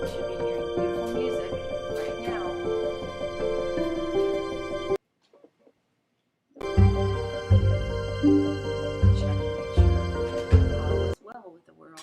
should be hearing beautiful music right now. Check to make sure all is well with the world.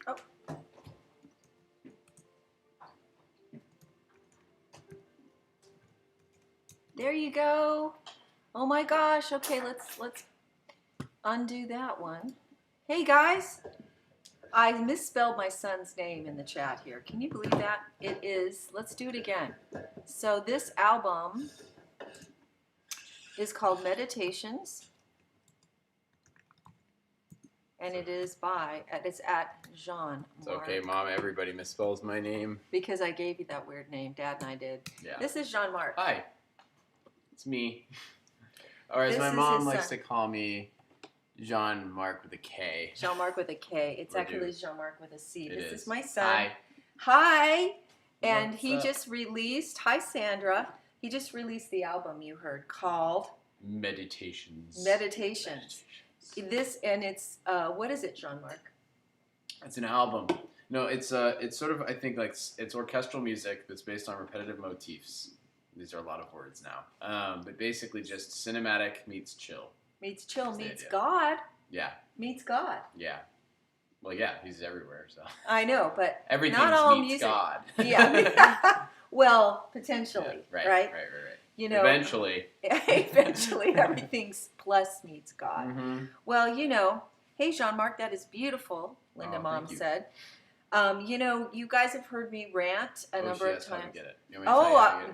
Oh. There you go. Oh my gosh. Okay, let's undo that one. Hey guys, I misspelled my son's name in the chat here. Can you believe that? It is, let's do it again. So this album is called Meditations. And it is it's at Jean. It's okay, Mom. Everybody misspells my name. Because I gave you that weird name. Dad and I did. Yeah. This is Jean-Marc. Hi. It's me. Or as my mom likes to call me, Jean-Marc with a K. Jean-Marc with a K. It's actually Jean-Marc with a C. This is my son. Hi. Hi. And he just released, hi Sandra, he just released the album you heard called Meditations. Meditations. This, and it's, what is it, Jean-Marc? It's an album. No, it's sort of, I think, like, it's orchestral music that's based on repetitive motifs. These are a lot of words now. But basically just cinematic meets chill. Meets chill, meets God. Yeah. Meets God. Yeah. Well, yeah, he's everywhere, so. I know, but everything not all meets music. God. Yeah. Well, potentially, yeah, right? Right. You know, eventually everything's plus meets God. Mm-hmm. Well, you know, hey Jean-Marc, that is beautiful, Linda Mom said. You know, you guys have heard me rant a number of times. Get it.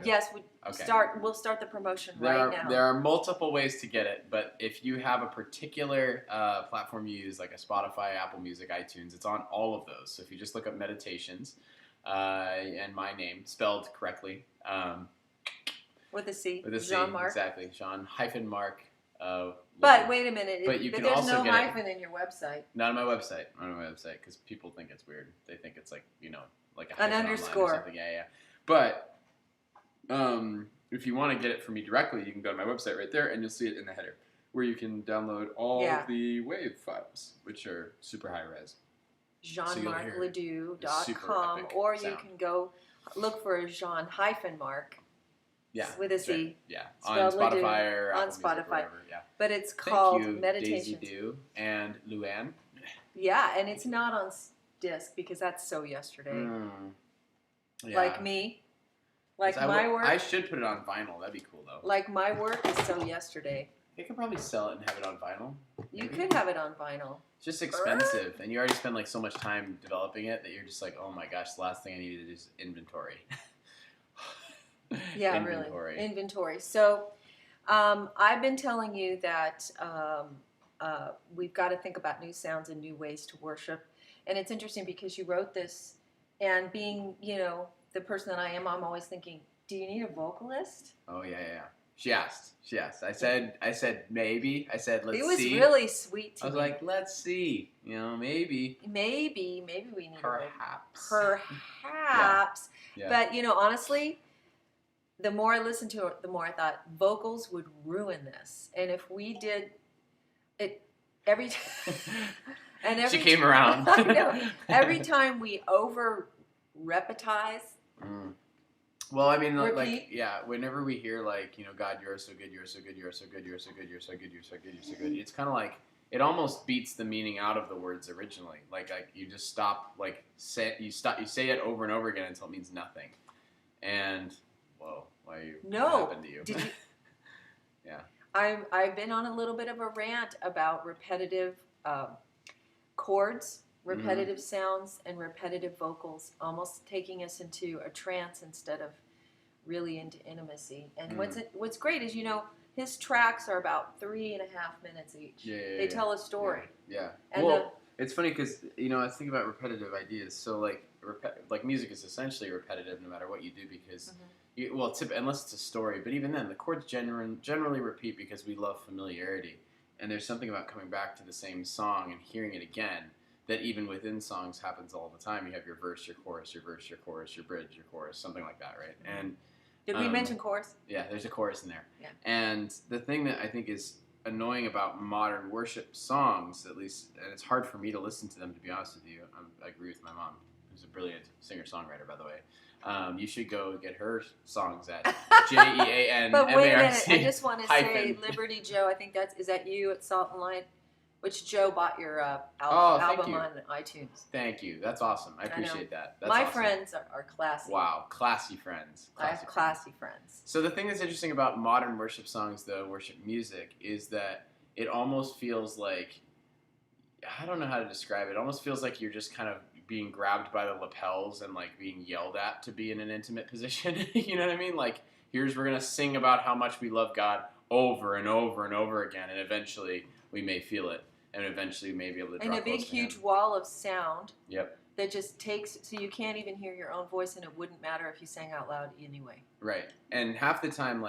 Yes, we'll start the promotion right now. There are multiple ways to get it, but if you have a particular platform you use, like a Spotify, Apple Music, iTunes, it's on all of those. So if you just look up Meditations and my name, spelled correctly. With a C. With a C, Jean-Marc. Exactly. Jean-Marc. But wait a minute. But there's no hyphen in your website. Not on my website. Not on my website, because people think it's weird. They think it's like, like a An hyphen underscore. online or something. Yeah. But if you want to get it from me directly, you can go to my website right there, and you'll see it in the header, where you can download all of the WAV files, which are super high res. JeanMarcLedoux.com, or you can go look for Jean-Marc. Yeah, with a Z. Yeah, on Spotify or Apple on Spotify. Music or whatever. Yeah, but it's called Thank you, Meditations. Daisy Dew and Luann. Yeah, and it's not on disc because that's so yesterday. Yeah. Like me, like my work. I should put it on vinyl. That'd be cool though. Like my work is so yesterday. They could probably sell it and have it on vinyl. You could have it on vinyl. It's just expensive, and you already spend like so much time developing it that you're just like, oh my gosh, the last thing I needed is inventory. Yeah, inventory. Really. Inventory. So I've been telling you that we've got to think about new sounds and new ways to worship. And it's interesting because you wrote this, and being, the person that I am, I'm always thinking, do you need a vocalist? Oh, yeah. She asked. I said maybe. I said, let's see. It was really sweet to me. I was like, let's see. Maybe. Maybe we need Perhaps. Perhaps. Yeah. But, honestly, the more I listened to it, the more I thought vocals would ruin this. And if we did it every time. She came around. I know. Every time we over-repetize. Well, I mean, repeat. whenever we hear, God, you're so good, you're so good, you're so good, you're so good, you're so good, you're so good, you're so good, it's kind of like, it almost beats the meaning out of the words originally. Like you just stop, you say it over and over again until it means nothing. And, whoa, what happened to you? Did you? Yeah. I've been on a little bit of a rant about repetitive chords, repetitive sounds, and repetitive vocals, almost taking us into a trance instead of really into intimacy. And what's great is, his tracks are about 3.5 minutes each. They tell a story. Yeah. And well, it's funny because, I was thinking about repetitive ideas. So, like music is essentially repetitive no matter what you do because, unless it's a story. But even then, the chords generally repeat because we love familiarity. And there's something about coming back to the same song and hearing it again that even within songs happens all the time. You have your verse, your chorus, your verse, your chorus, your bridge, your chorus, something like that, right? And did we mention chorus? Yeah, there's a chorus in there. Yeah. And the thing that I think is annoying about modern worship songs, at least, and it's hard for me to listen to them, to be honest with you. I agree with my mom, who's a brilliant singer-songwriter, by the way. You should go get her songs at JEAN. But wait a minute, I just want to say, Liberty Joe, I think is that you at Salt and Light? Which Joe bought your album on iTunes. Thank you. That's awesome. I appreciate that. That's My awesome. friends are classy. Wow, classy friends. I have classy friends. So the thing that's interesting about modern worship songs, though, worship music, is that it almost feels like, I don't know how to describe it. It almost feels like you're just kind of being grabbed by the lapels and being yelled at to be in an intimate position. You know what I mean? We're going to sing about how much we love God over and over and over again, and eventually we may feel it, and eventually we may be able to draw close to Him. And a big, huge wall of sound. Yep. That just takes, so you can't even hear your own voice, and it wouldn't matter if you sang out loud anyway. Right. And half the time,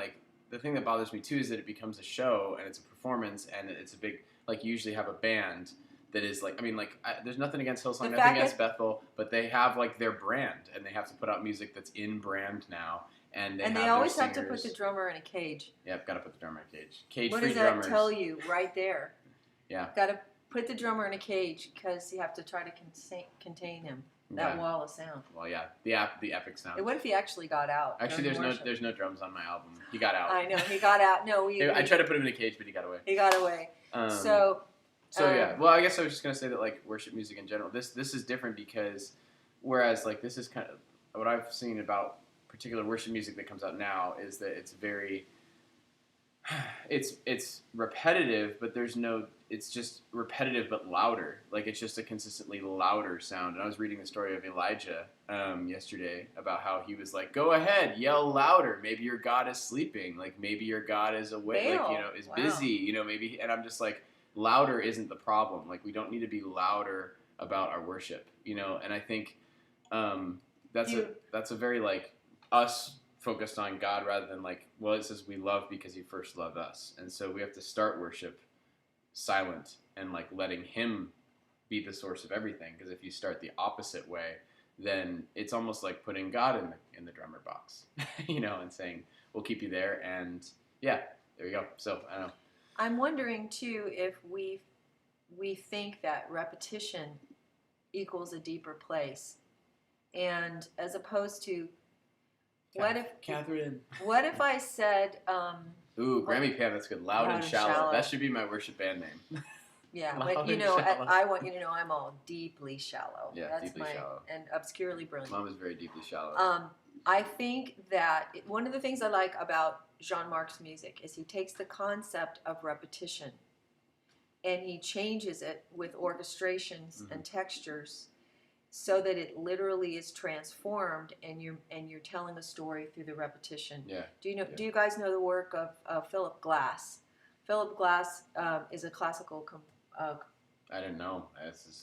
the thing that bothers me too is that it becomes a show, and it's a performance, and it's a big, you usually have a band that is there's nothing against Hillsong, nothing against Bethel, but they have their brand, and they have to put out music that's in brand now. And they always have to put the drummer in a cage. Yep, got to put the drummer in a cage. Cage-free drummers. What does that tell you right there? Yeah. Got to put the drummer in a cage because you have to try to contain him. That wall of sound. Well, yeah, the epic sound. And what if he actually got out? Actually, there's no drums on my album. He got out. I know, he got out. No, I tried to put him in a cage, but he got away. He got away. Yeah. Well, I guess I was just gonna say that worship music in general. This is different because whereas this is kind of what I've seen about particular worship music that comes out now is that it's very it's repetitive, but it's just repetitive but louder. It's just a consistently louder sound. And I was reading the story of Elijah yesterday about how he was go ahead, yell louder. Maybe your God is sleeping. Maybe your God is awake. Is busy. Maybe. And I'm just louder isn't the problem. We don't need to be louder about our worship. And I think that's a very us focused on God rather than it says we love because He first loved us. And so we have to start worship silent and letting Him be the source of everything. Because if you start the opposite way, then it's almost like putting God in the drummer box, and saying, we'll keep you there. And yeah, there you go. So I don't know. I'm wondering too if we think that repetition equals a deeper place, and as opposed to Catherine? What if I said? Ooh, Grammy Pam, that's good. Loud and shallow. That should be my worship band name. Yeah, Loud but I want you to know I'm all deeply shallow. Yeah, that's deeply shallow. And obscurely brilliant. Mom is very deeply shallow. I think that one of the things I like about Jean-Marc's music is he takes the concept of repetition and he changes it with orchestrations and textures so that it literally is transformed, and you're telling a story through the repetition. Yeah. Do you guys know the work of Philip Glass? Philip Glass is a classical. I didn't know.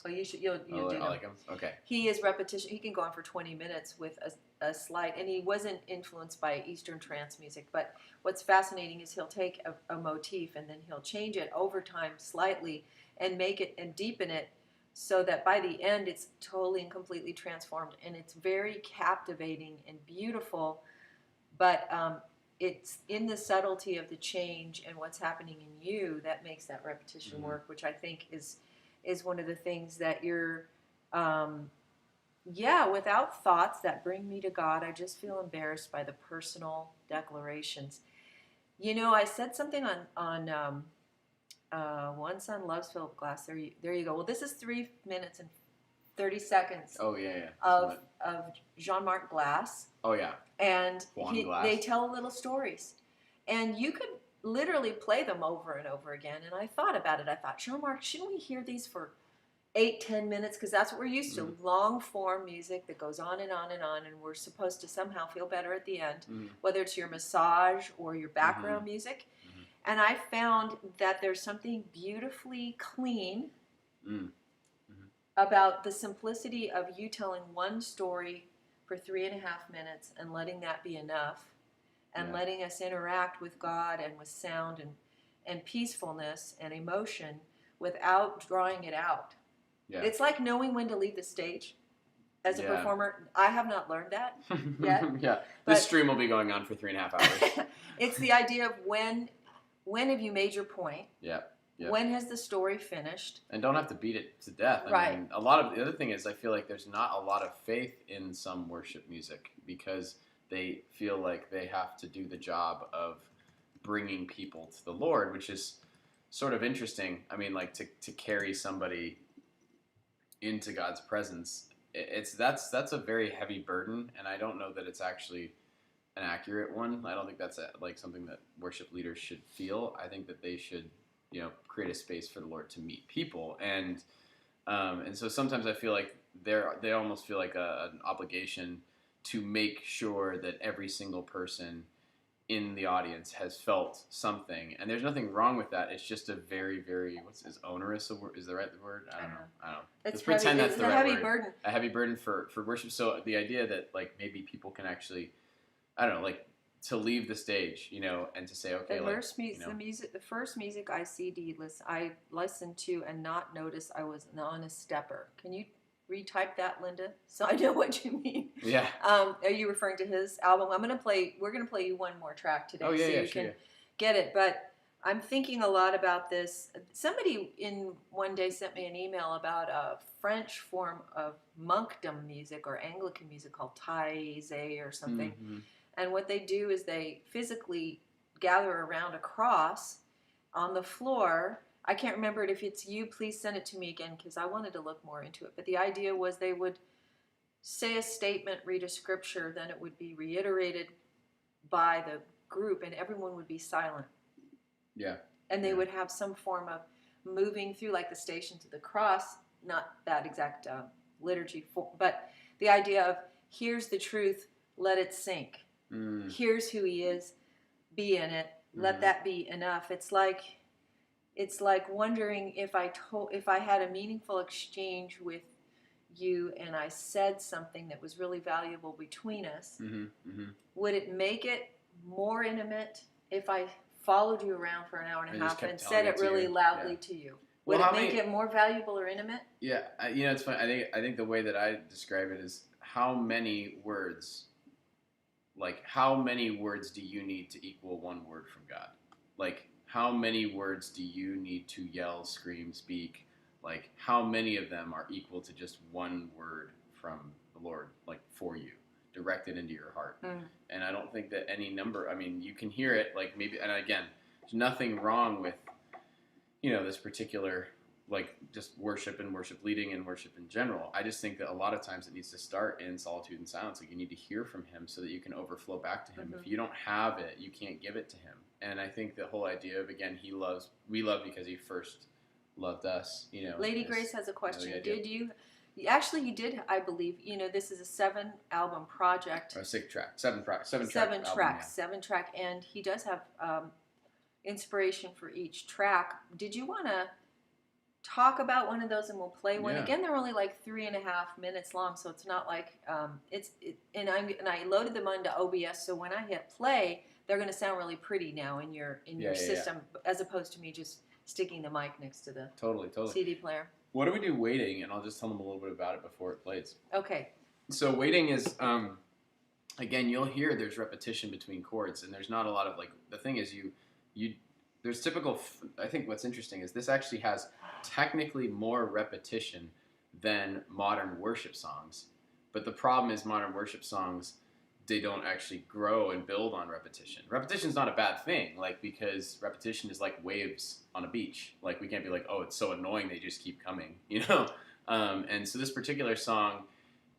You'll do know. Like him. Okay. He is repetition. He can go on for 20 minutes with a slight, and he wasn't influenced by Eastern trance music. But what's fascinating is he'll take a motif and then he'll change it over time slightly and make it and deepen it, so that by the end it's totally and completely transformed, and it's very captivating and beautiful. But it's in the subtlety of the change and what's happening in you that makes that repetition work, which I think is one of the things that you're, without thoughts that bring me to God, I just feel embarrassed by the personal declarations. I said something on One Son Loves Philip Glass. There you go. Well, this is 3 minutes and 30 seconds. Oh yeah. Of Jean-Marc Glass. Oh yeah. And Glass. They tell little stories, and you could literally play them over and over again. And I thought about it. I thought, Jean-Marc, shouldn't we hear these for 8-10 minutes? Because that's what we're used to, long form music that goes on and on and on, and we're supposed to somehow feel better at the end, whether it's your massage or your background music. And I found that there's something beautifully clean about the simplicity of you telling one story for 3.5 minutes and letting that be enough, and letting us interact with God and with sound and peacefulness and emotion without drawing it out. Yeah. It's like knowing when to leave the stage. As a performer, I have not learned that yet. Yeah, this stream will be going on for 3.5 hours. It's the idea of when have you made your point? Yeah. Yep. When has the story finished? And don't have to beat it to death. I mean, a lot of the other thing is I feel like there's not a lot of faith in some worship music because they feel like they have to do the job of bringing people to the Lord, which is sort of interesting. I mean, like to carry somebody into God's presence, that's a very heavy burden, and I don't know that it's actually an accurate one. I don't think that's like something that worship leaders should feel. I think that they should create a space for the Lord to meet people, and so sometimes I feel like they almost feel like an obligation to make sure that every single person in the audience has felt something, and there's nothing wrong with that. It's just a very, very onerous is the right word? I don't know. Let's pretend that's the right heavy word. Burden. A heavy burden for worship. So the idea that like maybe people can actually, I don't know, like to leave the stage, and to say, okay, the first music I listened to and not notice I was on a stepper. Can you retype that, Linda, so I know what you mean? Yeah. Are you referring to his album? We're gonna play you one more track today, you can get it. But I'm thinking a lot about this. Somebody one day sent me an email about a French form of monkdom music or Anglican music called Taizé or something. Mm-hmm. And what they do is they physically gather around a cross on the floor. I can't remember it. If it's you, please send it to me again because I wanted to look more into it. But the idea was they would say a statement, read a scripture, then it would be reiterated by the group, and everyone would be silent. Yeah. And they would have some form of moving through, like the Stations of the Cross, not that exact liturgy, but the idea of here's the truth, let it sink. Here's who he is, be in it, let that be enough. It's like wondering if I had a meaningful exchange with you and I said something that was really valuable between us, would it make it more intimate if I followed you around for an hour and a half and said it really loudly to you? Would it make it more valuable or intimate? Yeah, it's funny. I think the way that I describe it is how many words, like how many words do you need to equal one word from God? Like how many words do you need to yell, scream, speak? Like how many of them are equal to just one word from the Lord, like for you, directed into your heart? And I don't think that any number, I mean, you can hear it, like maybe, and again, there's nothing wrong with, this particular, like just worship and worship leading and worship in general. I just think that a lot of times it needs to start in solitude and silence. Like you need to hear from him so that you can overflow back to him. If you don't have it, you can't give it to him. And I think the whole idea of, again, we love because he first loved us, Lady Grace has a question. Did you did, I believe, this is a 7-album project. Or seven track, and he does have inspiration for each track. Did you want to talk about one of those and we'll play one? Again, they're only like 3.5 minutes long, so it's not like and I loaded them onto OBS, so when I hit play, they're going to sound really pretty now in your system, as opposed to me just sticking the mic next to the totally CD player. What do we do waiting? And I'll just tell them a little bit about it before it plays. Okay. So waiting is, again, you'll hear there's repetition between chords, and there's not a lot of, like, the thing is there's typical, I think what's interesting is this actually has technically more repetition than modern worship songs. But the problem is modern worship songs, they don't actually grow and build on repetition. Repetition's not a bad thing, like, because repetition is like waves on a beach. Like, we can't be like, oh, it's so annoying they just keep coming, And so this particular song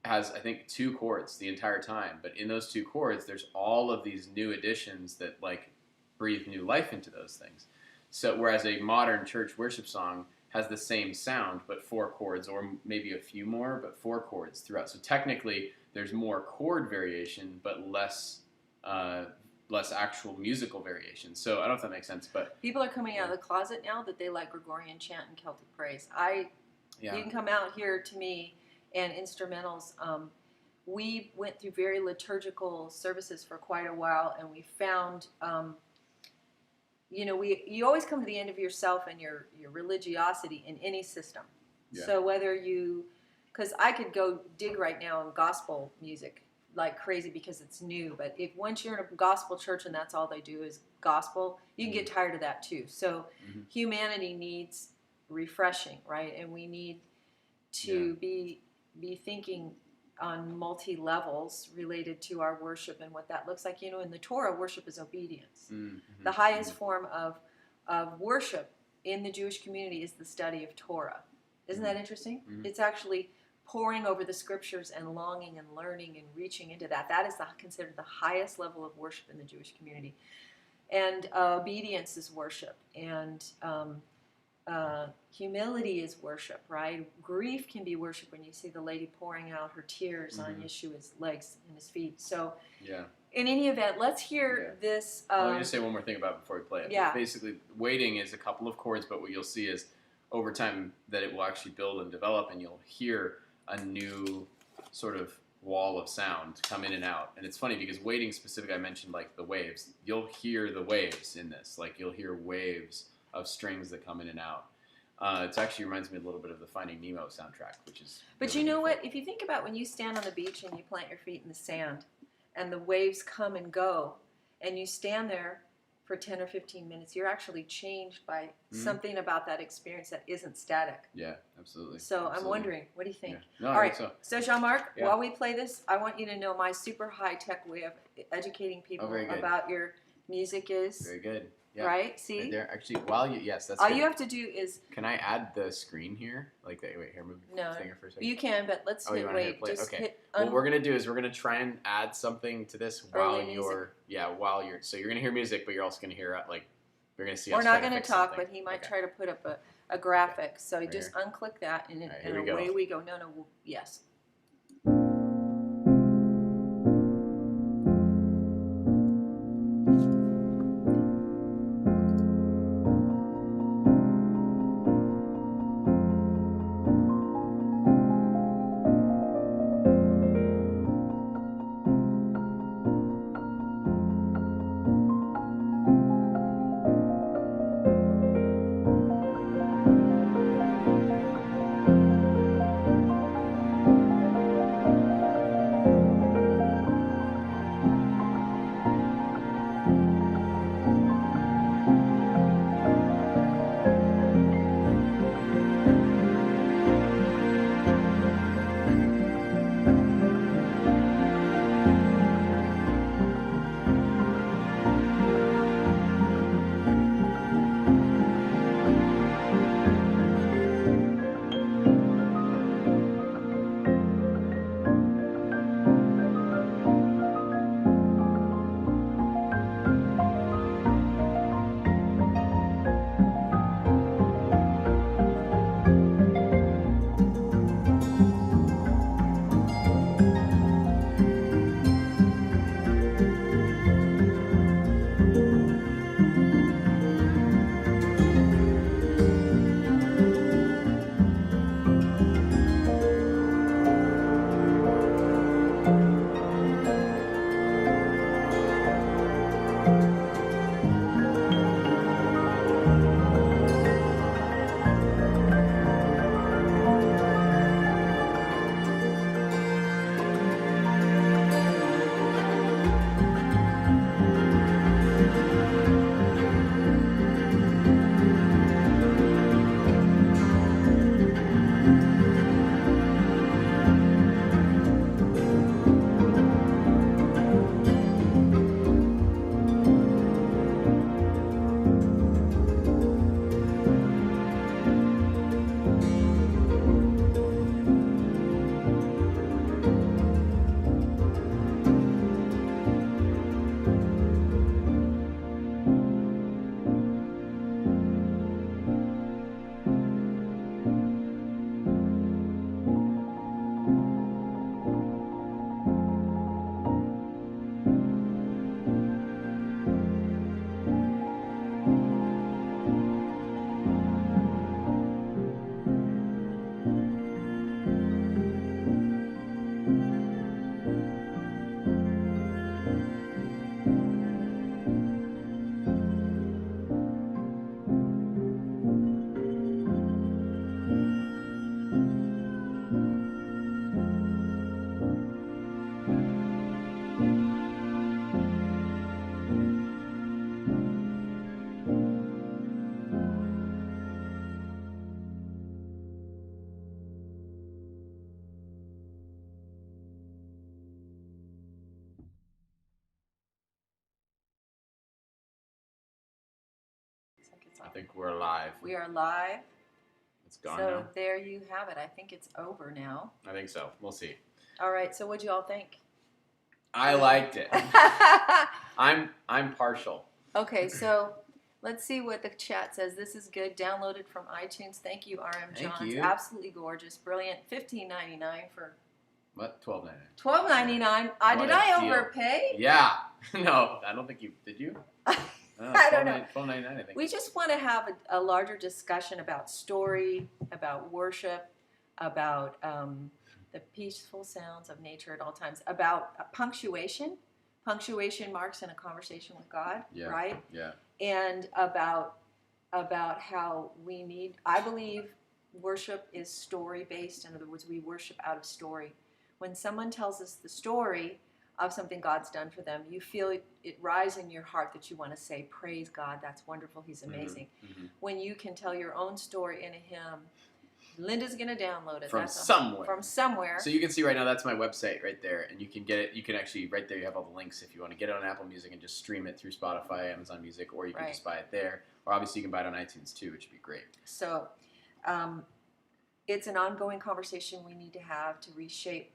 has, I think, 2 chords the entire time. But in those 2 chords, there's all of these new additions that, like, breathe new life into those things. So whereas a modern church worship song has the same sound, but 4 chords, or maybe a few more, but 4 chords throughout. So technically, there's more chord variation, but less actual musical variation. So I don't know if that makes sense, but people are coming out of the closet now that they like Gregorian chant and Celtic praise. You can come out here to me and instrumentals. We went through very liturgical services for quite a while, and we found, you always come to the end of yourself and your religiosity in any system. Yeah. So whether because I could go dig right now in gospel music like crazy because it's new, but if once you're in a gospel church and that's all they do is gospel, you can get tired of that too. So humanity needs refreshing, right? And we need to be thinking on multi-levels related to our worship and what that looks like. In the Torah, worship is obedience. The highest form of worship in the Jewish community is the study of Torah. Isn't that interesting? It's actually poring over the scriptures and longing and learning and reaching into that. That is considered the highest level of worship in the Jewish community. And obedience is worship. And humility is worship, right? Grief can be worship when you see the lady pouring out her tears on Yeshua's legs and his feet. So in any event, let's hear this. Let me just say one more thing about it before we play it. Yeah. Basically, waiting is a couple of chords, but what you'll see is over time that it will actually build and develop, and you'll hear a new sort of wall of sound come in and out. And it's funny because waiting specifically, I mentioned like the waves. You'll hear the waves in this. Like you'll hear waves of strings that come in and out. It actually reminds me a little bit of the Finding Nemo soundtrack, which is. But really what? If you think about when you stand on the beach and you plant your feet in the sand, and the waves come and go, and you stand there for 10 or 15 minutes, you're actually changed by something about that experience that isn't static. Yeah, absolutely. So absolutely. I'm wondering, what do you think? Yeah. No, all right, so Jean-Marc, while we play this, I want you to know my super high-tech way of educating people about your music is. Very good. Yeah. Right? See? Right there. Actually, that's all good. you have to do is. Can I add the screen here? Like, wait, here, move the finger for a second. You can, but let's wait. Just hit what we're gonna do is we're gonna try and add something to this while you're, so you're gonna hear music, but you're also gonna hear you're gonna see. We're not gonna talk, but he might try to put up a graphic. So just unclick that, and away we go. No, yes. I think we're live. We are live. It's gone So now. there you have it. I think it's over now. I think so. We'll see. All right. So what'd you all think? I liked it. I'm partial. Okay. So let's see what the chat says. This is good. Downloaded from iTunes. Thank you, RM Thank Johns. you. Absolutely gorgeous. Brilliant. $15.99 for What? $12.99. $12.99. What Did a I deal. overpay? Yeah. No, I don't think you did. You? I don't know. $12.99. I think. We just want to have a larger discussion about story, about worship, about the peaceful sounds of nature at all times, about punctuation. Punctuation marks in a conversation with God, Yeah. right? Yeah. And about how we need. I believe worship is story based. In other words, we worship out of story. When someone tells us the story of something God's done for them, you feel it rise in your heart that you want to say, praise God, that's wonderful, He's amazing. Mm-hmm. When you can tell your own story in a hymn, Linda's going to download it. From That's somewhere. From somewhere. So you can see right now, that's my website right there, and you can get it. You can actually, right there, you have all the links if you want to get it on Apple Music and just stream it through Spotify, Amazon Music, or you can just buy it there. Or obviously you can buy it on iTunes too, which would be great. So it's an ongoing conversation we need to have to reshape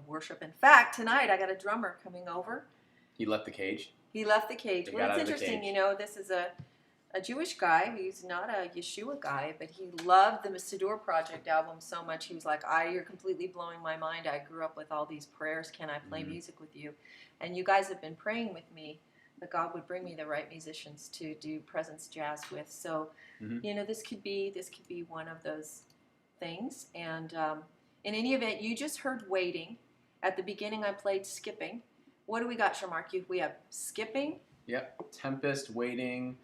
worship. In fact, tonight I got a drummer coming over. He left the cage. He left the cage. He Well, got it's out of the interesting, cage. you know, this is a Jewish guy. He's not a Yeshua guy, but he loved the Siddur Project album so much. He was like, you're completely blowing my mind. I grew up with all these prayers. Can I play music with you? And you guys have been praying with me that God would bring me the right musicians to do presence jazz with. So, you know, this could be one of those things. And in any event, you just heard Waiting. At the beginning, I played Skipping. What do we got, Shamark? We have Skipping. Yep. Tempest, Waiting.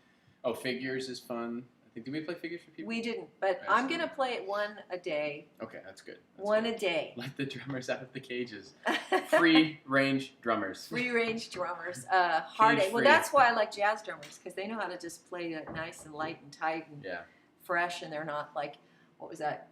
Oh, Figures is fun. I think, did we play Figures for people? We didn't, but I'm going to play it one a day. Okay, that's good. A day. Let the drummers out of the cages. Free range drummers. Free range drummers. Heartache. Well, that's why I like jazz drummers, because they know how to just play it nice and light and tight and fresh, and they're not like, what was that?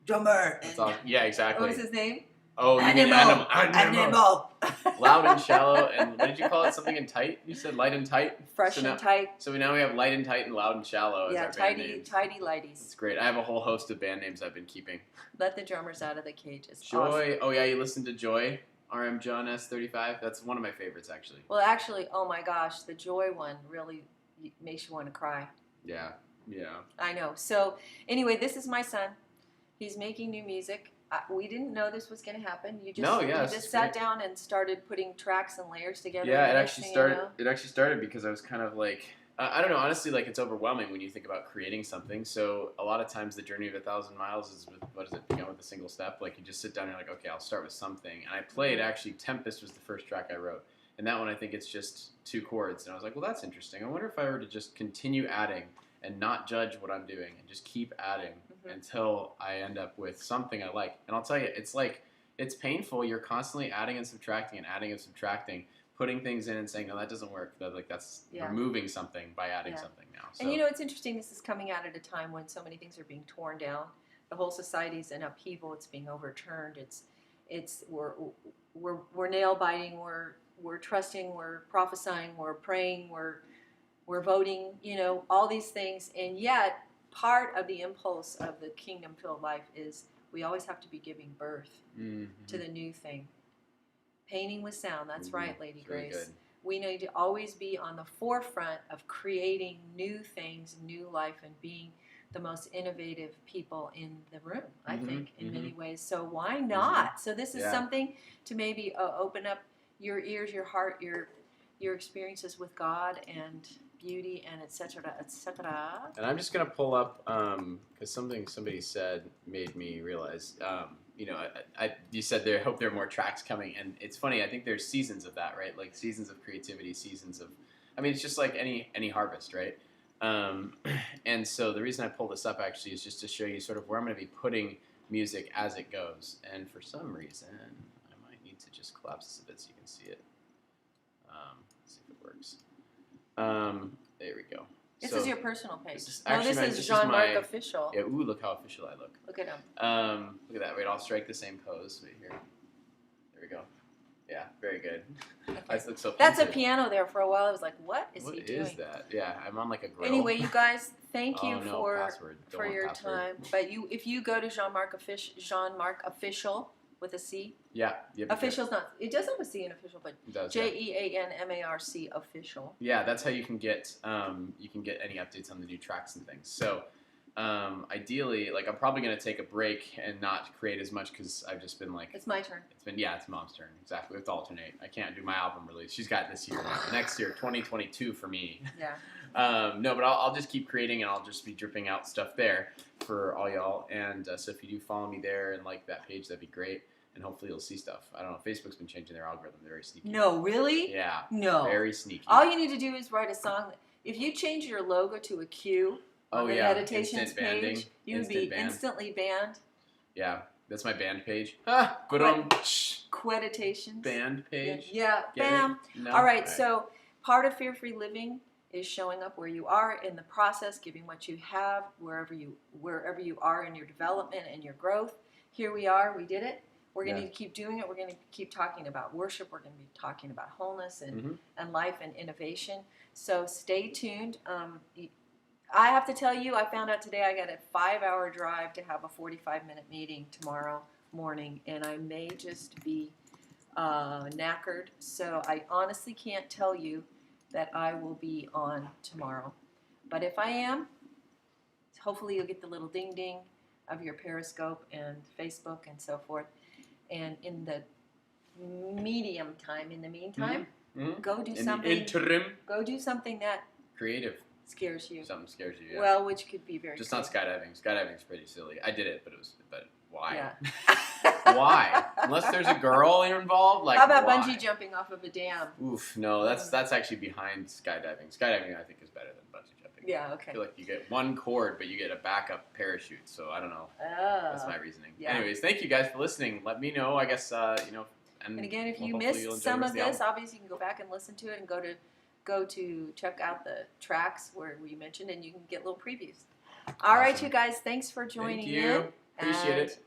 Drummer. Yeah, exactly. What was his name? Oh, you mean Animal. Loud and shallow, and what did you call it? Something and tight? You said light and tight? Fresh and tight. So now we have light and tight and loud and shallow as our band names. Tidy lighties. It's great. I have a whole host of band names I've been keeping. Let the drummers out of the cages. Joy. Awesome. Oh yeah, you listened to Joy? RM John S35? That's one of my favorites, actually. Well, actually, oh my gosh, the Joy one really makes you want to cry. Yeah. I know. So anyway, this is my son. He's making new music. We didn't know this was going to happen. You just sat down and started putting tracks and layers together. Yeah, it actually started. It actually started because I was kind of like, I don't know. Honestly, like, it's overwhelming when you think about creating something. So a lot of times the journey of 1,000 miles is with, what does it begin with, a single step? Like, you just sit down and you're like, okay, I'll start with something. And I played, actually, Tempest was the first track I wrote. And that one, I think it's just 2 chords. And I was like, well, that's interesting. I wonder if I were to just continue adding and not judge what I'm doing and just keep adding until I end up with something I like. And I'll tell you, it's painful. You're constantly adding and subtracting, putting things in and saying, no, that doesn't work. That's removing something by adding something now. So. And you know, it's interesting. This is coming out at a time when so many things are being torn down. The whole society's in upheaval. It's being overturned. We're nail biting. We're trusting. We're prophesying. We're praying. We're voting. You know, all these things, and yet part of the impulse of the kingdom-filled life is we always have to be giving birth to the new thing. Painting with sound. That's right, Lady Grace. Good. We need to always be on the forefront of creating new things, new life, and being the most innovative people in the room, I think, in many ways. So why not? So this is something to maybe open up your ears, your heart, your experiences with God and beauty and etc. etc. And I'm just gonna pull up because something somebody said made me realize. You know, you said I hope there are more tracks coming, and it's funny. I think there's seasons of that, right? Like seasons of creativity, seasons of. I mean, it's just like any harvest, right? And so the reason I pulled this up actually is just to show you sort of where I'm going to be putting music as it goes. And for some reason, I might need to just collapse this a bit so you can see it. Let's see if it works. There we go. This is your personal page. This is Jean-Marc official. Yeah, ooh, look how official I look. Look at him. Look at that. Wait, I'll strike the same pose right here. There we go. Yeah, very good. I look so That's a pensive. piano there for a while. I was like, what is he What doing? is that? Yeah, I'm on like a grill. Anyway, you guys, thank you Oh, no, for password. Don't want your password. time. But if you go to Jean-Marc Official with a C. Yeah. Official's not. It does have a C in official, but It does. Yeah. JEANMARC Official. Yeah, that's how you can get any updates on the new tracks and things. So ideally, like I'm probably gonna take a break and not create as much because I've just been like It's my turn. it's Mom's turn exactly. We have to alternate. I can't do my album release. She's got this year, next year, 2022 for me. Yeah. No, but I'll just keep creating and I'll just be dripping out stuff there for all y'all. And so if you do follow me there and like that page, that'd be great. And hopefully you'll see stuff. I don't know. Facebook's been changing their algorithm. They're very sneaky. No, really? Yeah. No. Very sneaky. All you need to do is write a song. If you change your logo to a Q on the meditations Instant banding. page, you would be instantly banned. Yeah. That's my band page. Queditations. Band page. Yeah. Get Bam. it? No? All right. So part of fear-free living is showing up where you are in the process, giving what you have wherever you are in your development and your growth. Here we are. We did it. We're going to keep doing it. We're going to keep talking about worship. We're going to be talking about wholeness and life and innovation. So stay tuned. I have to tell you, I found out today I got a 5-hour drive to have a 45-minute meeting tomorrow morning, and I may just be knackered. So I honestly can't tell you that I will be on tomorrow. But if I am, hopefully you'll get the little ding-ding of your Periscope and Facebook and so forth. And in the meantime, go do something. Interim. Go do something that Creative. scares you. Something scares you. Yeah. Well, which could be very. Just not skydiving. Skydiving's pretty silly. I did it, but why? Yeah. Why? Unless there's a girl involved, like. How about why? bungee jumping off of a dam? Oof, no, that's actually behind skydiving. Skydiving, I think, is better than bungee jumping. Yeah. Okay. I feel like you get one cord, but you get a backup parachute. So I don't know. That's my reasoning. Yeah. Anyways, thank you guys for listening. Let me know. I guess And again, if you missed some of this, obviously you can go back and listen to it and go to check out the tracks where we mentioned, and you can get little previews. All right, you guys, thanks for joining Thank you. in. Appreciate it.